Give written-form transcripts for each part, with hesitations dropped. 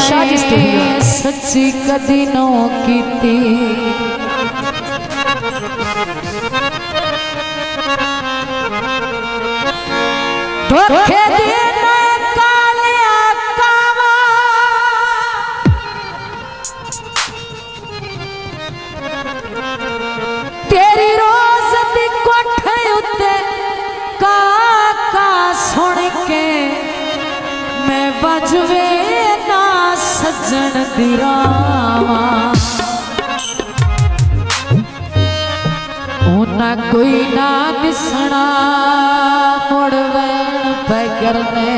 ने सच्ची कदी नो कीती धोखे देने कालिया कावा तेरी रोज दी कोठे उत्ते काका सुन के मैं बजवे ना सजन दी रावा ना कोई ना दिसना मुड़वे करने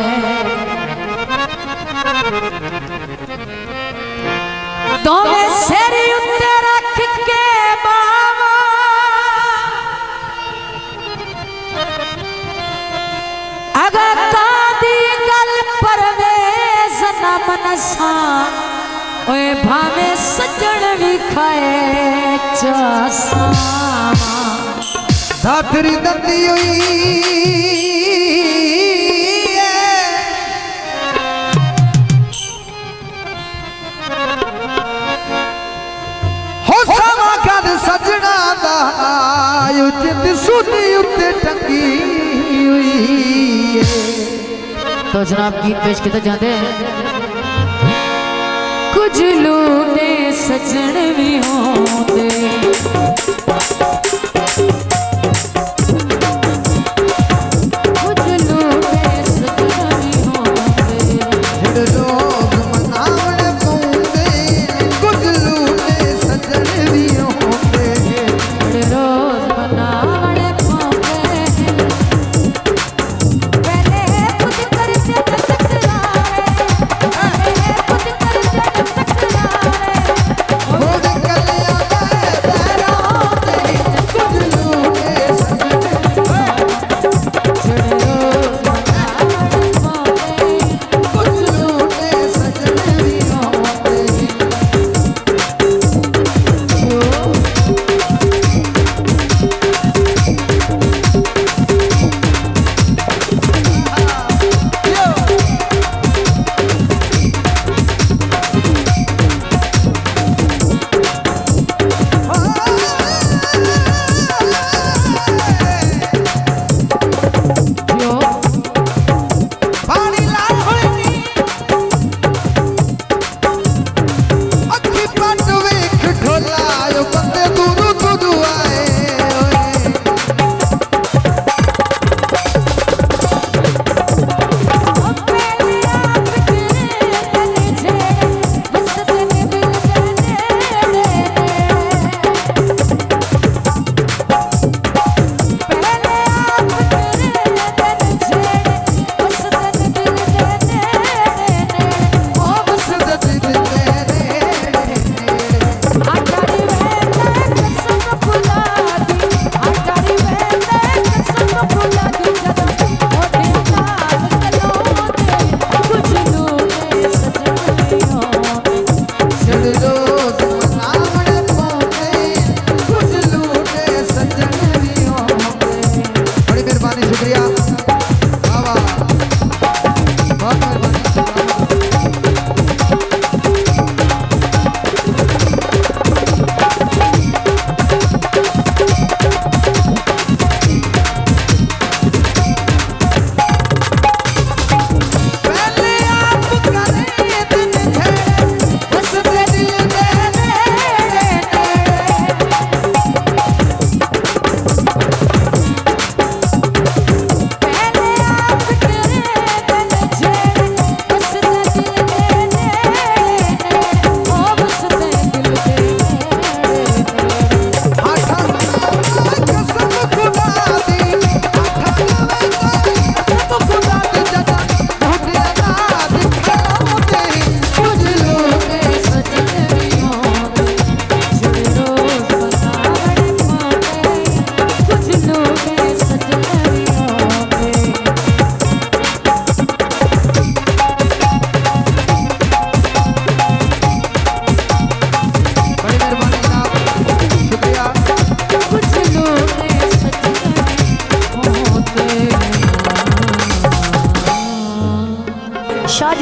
तो मैं सिर उत्ते रख के बावा अगर कादी गल परवेज न मनसा ओए भावे सजन भी खाए चासा धातरी दंदी हुई सजना चित सुनी उत्ते टंगी हुई तो जनाब गीत पेश किया जाते कुछ लूटे सजन भी होते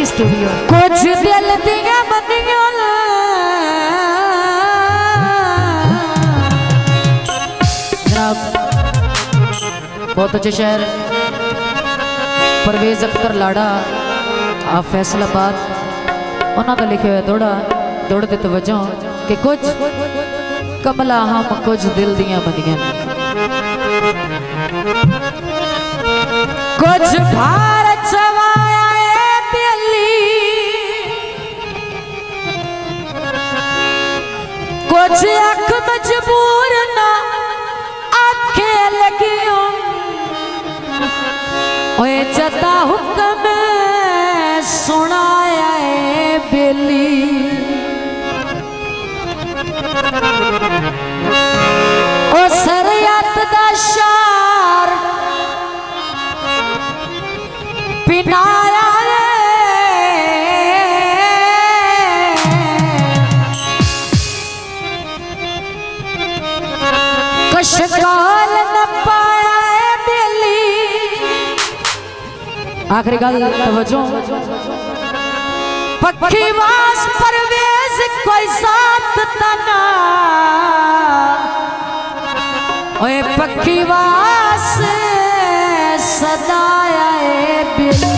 स्टूडियो कुछ दिल दिया बहुत अच्छे शहर परवेज अख्तर लाड़ा आप फैसलाबाद उन्होंने लिखे हुए दौड़ा दौड़ दे तवज्जो कि कुछ कमला हम कुछ दिल दियां बंदियां कुछ भारत चवाया दिल्ली कुछ अख मजबूर ना आखे लगियो ओए जता हुक्म सुनाया बेली ओ शरीयत दा शार पिनाया कशकाल न पाया बेली आखिरी गल तवज्जो पक्षी वास परवेज कोई साथ तना ओए पक्षी वास सदाया बेली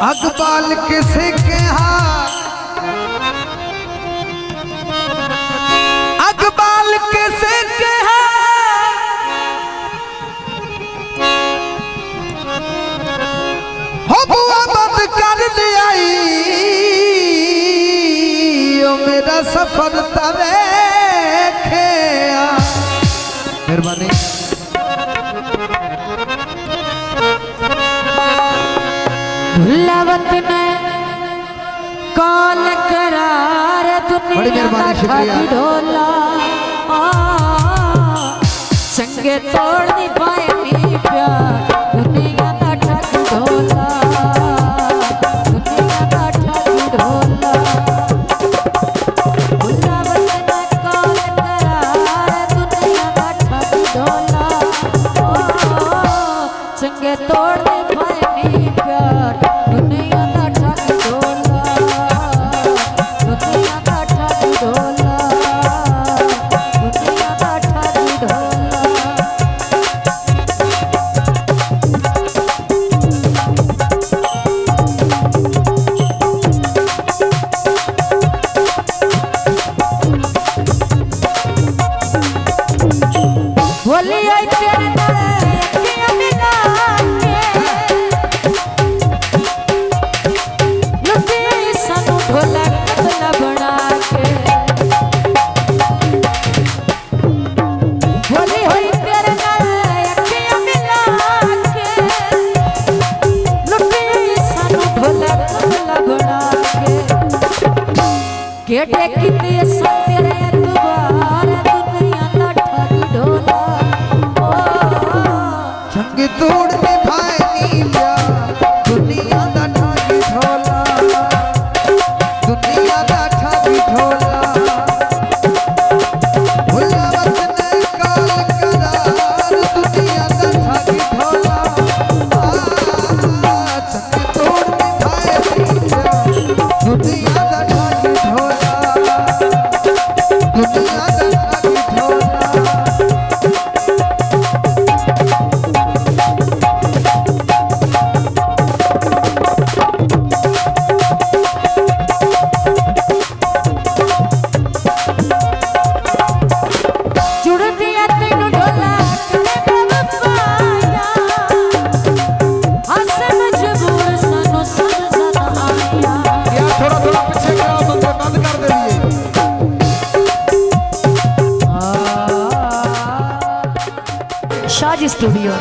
अकबाल किसे कहा अकबाल किसे कहा हो बुआ बंद कर दिया ओ मेरा सफर तवे खेया मेहरबानी भुलावत ने कॉल करार बड़ी दुनिया मेहरबानी, का शुक्रिया। ढोला संगे तोड़ नहीं पाए नी प्यार दुनिया का ठग ढोला दुनिया का ठग ढोला भुलावत ने कॉल करार दुनिया का ठग ढोला संगे तोड़ नहीं पाए नी प्यार दुनिया का ठग ढोला दुनिया का ठग ढोला दुनिया का ठग ढोला बोली आई तेरे अखियां मिला के लुटी सनु ढोलक तबला बना के बोली हुई तेरे अखियां मिला के लुटी सनु ढोलक तबला बना के कितने तेरे अखबार दुनिया का ठग ढोला संग तोड़ निभाए नीला दुनिया दा ठग ढोला दुनिया दा ठग ढोला भुलावत ने कॉल करार दुनिया दा ठग ढोला संग तोड़ निभाए नीला दुनिया दा ठग ढोला दुनिया दा ठग ढोला जुड़ दिया तेनू ढोला पाया हसन मजबूर सनु समझन आया यार थोड़ा थोड़ा पीछे करो बंदे बंद कर दे शाह जी स्टूडियो।